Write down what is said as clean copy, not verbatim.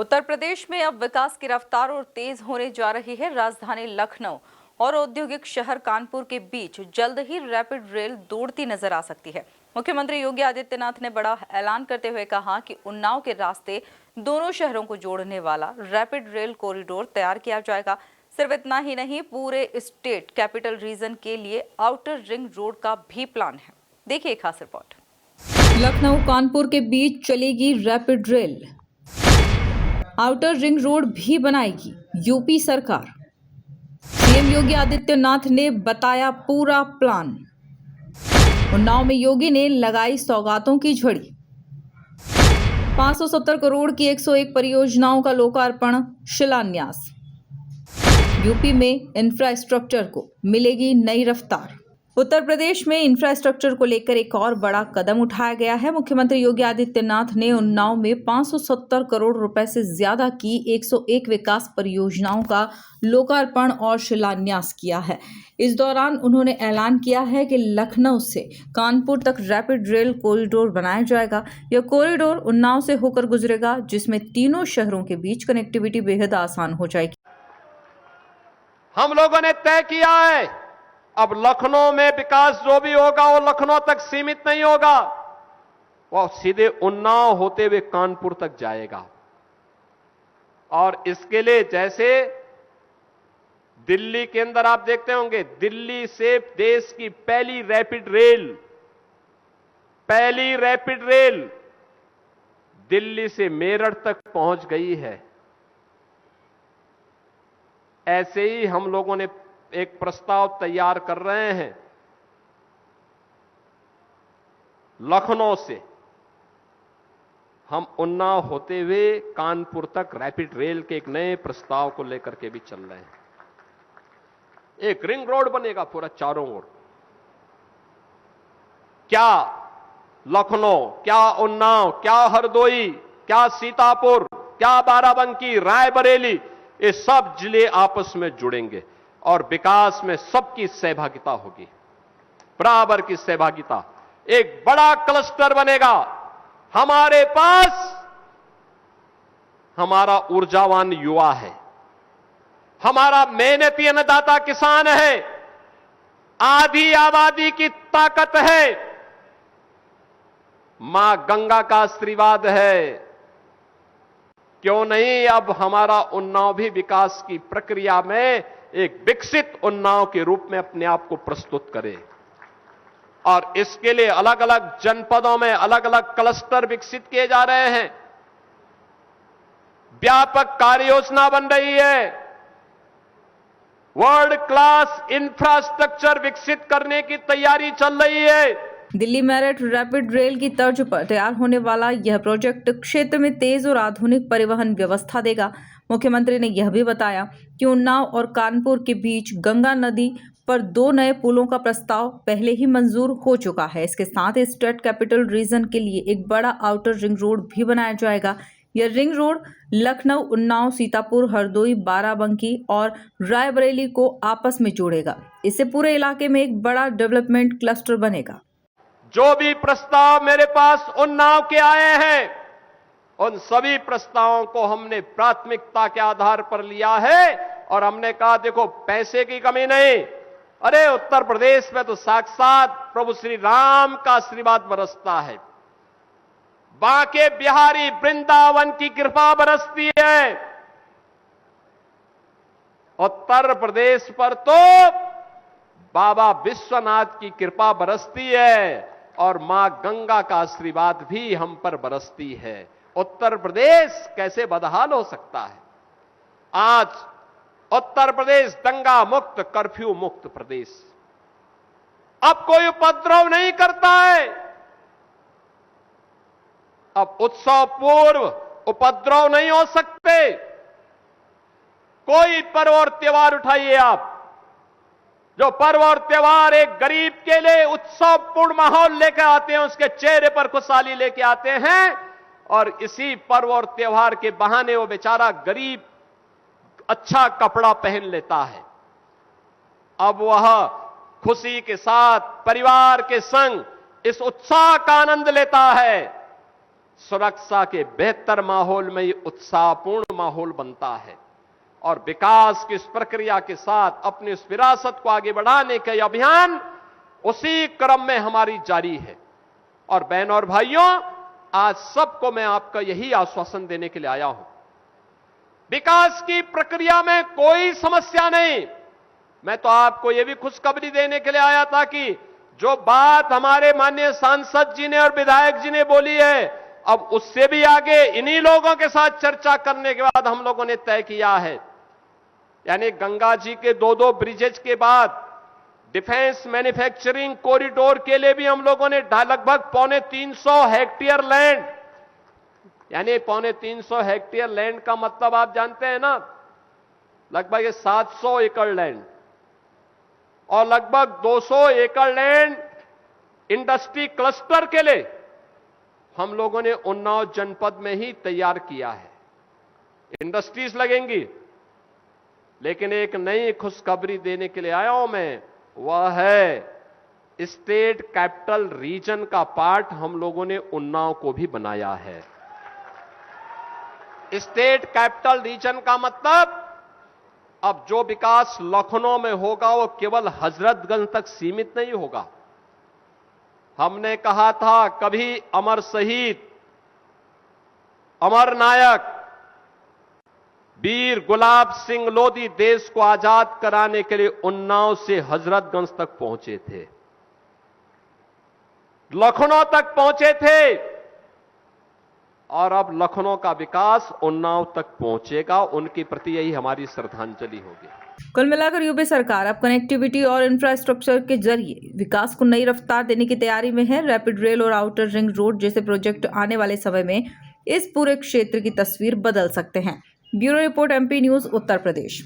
उत्तर प्रदेश में अब विकास की रफ्तार और तेज होने जा रही है। राजधानी लखनऊ और औद्योगिक शहर कानपुर के बीच जल्द ही रैपिड रेल दौड़ती नजर आ सकती है। मुख्यमंत्री योगी आदित्यनाथ ने बड़ा ऐलान करते हुए कहा कि उन्नाव के रास्ते दोनों शहरों को जोड़ने वाला रैपिड रेल कॉरिडोर तैयार किया जाएगा। सिर्फ इतना ही नहीं, पूरे स्टेट कैपिटल रीजन के लिए आउटर रिंग रोड का भी प्लान है। देखिए खास रिपोर्ट। लखनऊ कानपुर के बीच चलेगी rapid rail, outer ring road भी बनाएगी यूपी सरकार। सीएम योगी आदित्यनाथ ने बताया पूरा प्लान। उन्नाव में योगी ने लगाई सौगातों की झड़ी। 570 करोड़ की 101 परियोजनाओं का लोकार्पण शिलान्यास। यूपी में इंफ्रास्ट्रक्चर को मिलेगी नई रफ्तार। उत्तर प्रदेश में इंफ्रास्ट्रक्चर को लेकर एक और बड़ा कदम उठाया गया है। मुख्यमंत्री योगी आदित्यनाथ ने उन्नाव में 570 करोड़ रुपए से ज्यादा की 101 विकास परियोजनाओं का लोकार्पण और शिलान्यास किया है। इस दौरान उन्होंने ऐलान किया है कि लखनऊ से कानपुर तक रैपिड रेल कॉरिडोर बनाया जाएगा। यह कॉरिडोर उन्नाव से होकर गुजरेगा, जिसमें तीनों शहरों के बीच कनेक्टिविटी बेहद आसान हो जाएगी। हम लोगों ने तय किया है, अब लखनऊ में विकास जो भी होगा वो लखनऊ तक सीमित नहीं होगा, वो सीधे उन्नाव होते हुए कानपुर तक जाएगा। और इसके लिए जैसे दिल्ली के अंदर आप देखते होंगे, दिल्ली से देश की पहली रैपिड रेल दिल्ली से मेरठ तक पहुंच गई है। ऐसे ही हम लोगों ने एक प्रस्ताव तैयार कर रहे हैं, लखनऊ से हम उन्नाव होते हुए कानपुर तक रैपिड रेल के एक नए प्रस्ताव को लेकर के भी चल रहे हैं। एक रिंग रोड बनेगा पूरा चारों ओर। क्या लखनऊ, क्या उन्नाव, क्या हरदोई, क्या सीतापुर, क्या बाराबंकी, रायबरेली, ये सब जिले आपस में जुड़ेंगे और विकास में सबकी सहभागिता होगी, बराबर की सहभागिता। एक बड़ा क्लस्टर बनेगा। हमारे पास हमारा ऊर्जावान युवा है, हमारा मेहनती अन्नदाता किसान है, आधी आबादी की ताकत है, मां गंगा का आशीर्वाद है। क्यों नहीं अब हमारा उन्नाव भी विकास की प्रक्रिया में एक विकसित उन्नाव के रूप में अपने आप को प्रस्तुत करे। और इसके लिए अलग अलग जनपदों में अलग अलग क्लस्टर विकसित किए जा रहे हैं। व्यापक कार्य योजना बन रही है। वर्ल्ड क्लास इंफ्रास्ट्रक्चर विकसित करने की तैयारी चल रही है। दिल्ली मेरठ रैपिड रेल की तर्ज पर तैयार होने वाला यह प्रोजेक्ट क्षेत्र में तेज और आधुनिक परिवहन व्यवस्था देगा। मुख्यमंत्री ने यह भी बताया कि उन्नाव और कानपुर के बीच गंगा नदी पर 2 नए पुलों का प्रस्ताव पहले ही मंजूर हो चुका है। इसके साथ ही स्टेट कैपिटल रीजन के लिए एक बड़ा आउटर रिंग रोड भी बनाया जाएगा। यह रिंग रोड लखनऊ, उन्नाव, सीतापुर, हरदोई, बाराबंकी और रायबरेली को आपस में जोड़ेगा। इससे पूरे इलाके में एक बड़ा डेवलपमेंट क्लस्टर बनेगा। जो भी प्रस्ताव मेरे पास उन्नाव के आए हैं, उन सभी प्रस्तावों को हमने प्राथमिकता के आधार पर लिया है और हमने कहा देखो पैसे की कमी नहीं। अरे उत्तर प्रदेश में तो साक्षात प्रभु श्री राम का आशीर्वाद बरसता है, बांके बिहारी वृंदावन की कृपा बरसती है। उत्तर प्रदेश पर तो बाबा विश्वनाथ की कृपा बरसती है और मां गंगा का आशीर्वाद भी हम पर बरसती है। उत्तर प्रदेश कैसे बदहाल हो सकता है? आज उत्तर प्रदेश दंगा मुक्त, कर्फ्यू मुक्त प्रदेश। अब कोई उपद्रव नहीं करता है। अब उत्सव पूर्व उपद्रव नहीं हो सकते। कोई पर्व और त्योहार उठाइए आप, जो पर्व और त्योहार एक गरीब के लिए उत्सवपूर्ण माहौल लेकर आते हैं, उसके चेहरे पर खुशहाली लेके आते हैं, और इसी पर्व और त्योहार के बहाने वो बेचारा गरीब अच्छा कपड़ा पहन लेता है। अब वह खुशी के साथ परिवार के संग इस उत्साह का आनंद लेता है। सुरक्षा के बेहतर माहौल में ये उत्साहपूर्ण माहौल बनता है और विकास की इस प्रक्रिया के साथ अपनी इस विरासत को आगे बढ़ाने का ये अभियान उसी क्रम में हमारी जारी है। और बहनों और भाइयों, आज सबको मैं आपका यही आश्वासन देने के लिए आया हूं, विकास की प्रक्रिया में कोई समस्या नहीं। मैं तो आपको यह भी खुशखबरी देने के लिए आया था कि जो बात हमारे माननीय सांसद जी ने और विधायक जी ने बोली है, अब उससे भी आगे इन्हीं लोगों के साथ चर्चा करने के बाद हम लोगों ने तय किया है, यानी गंगा जी के 2 ब्रिजेज के बाद डिफेंस मैन्युफैक्चरिंग कॉरिडोर के लिए भी हम लोगों ने लगभग 350 हेक्टेयर लैंड, यानी 350 हेक्टेयर लैंड का मतलब आप जानते हैं ना, लगभग 700 एकड़ लैंड और लगभग 200 एकड़ लैंड इंडस्ट्री क्लस्टर के लिए हम लोगों ने उन्नाव जनपद में ही तैयार किया है। इंडस्ट्रीज लगेंगी, लेकिन एक नई खुशखबरी देने के लिए आया हूं मैं, वह है स्टेट कैपिटल रीजन का पार्ट हम लोगों ने उन्नाव को भी बनाया है। स्टेट कैपिटल रीजन का मतलब अब जो विकास लखनऊ में होगा वो केवल हजरतगंज तक सीमित नहीं होगा। हमने कहा था कभी अमर शहीद, अमर नायक वीर गुलाब सिंह लोधी देश को आजाद कराने के लिए उन्नाव से हजरतगंज तक पहुंचे थे, लखनऊ तक पहुंचे थे, और अब लखनऊ का विकास उन्नाव तक पहुंचेगा। उनके प्रति यही हमारी श्रद्धांजलि होगी। कुल मिलाकर यूपी सरकार अब कनेक्टिविटी और इंफ्रास्ट्रक्चर के जरिए विकास को नई रफ्तार देने की तैयारी में है। रैपिड रेल और आउटर रिंग रोड जैसे प्रोजेक्ट आने वाले समय में इस पूरे क्षेत्र की तस्वीर बदल सकते हैं। Bureau report, MP news, Uttar Pradesh.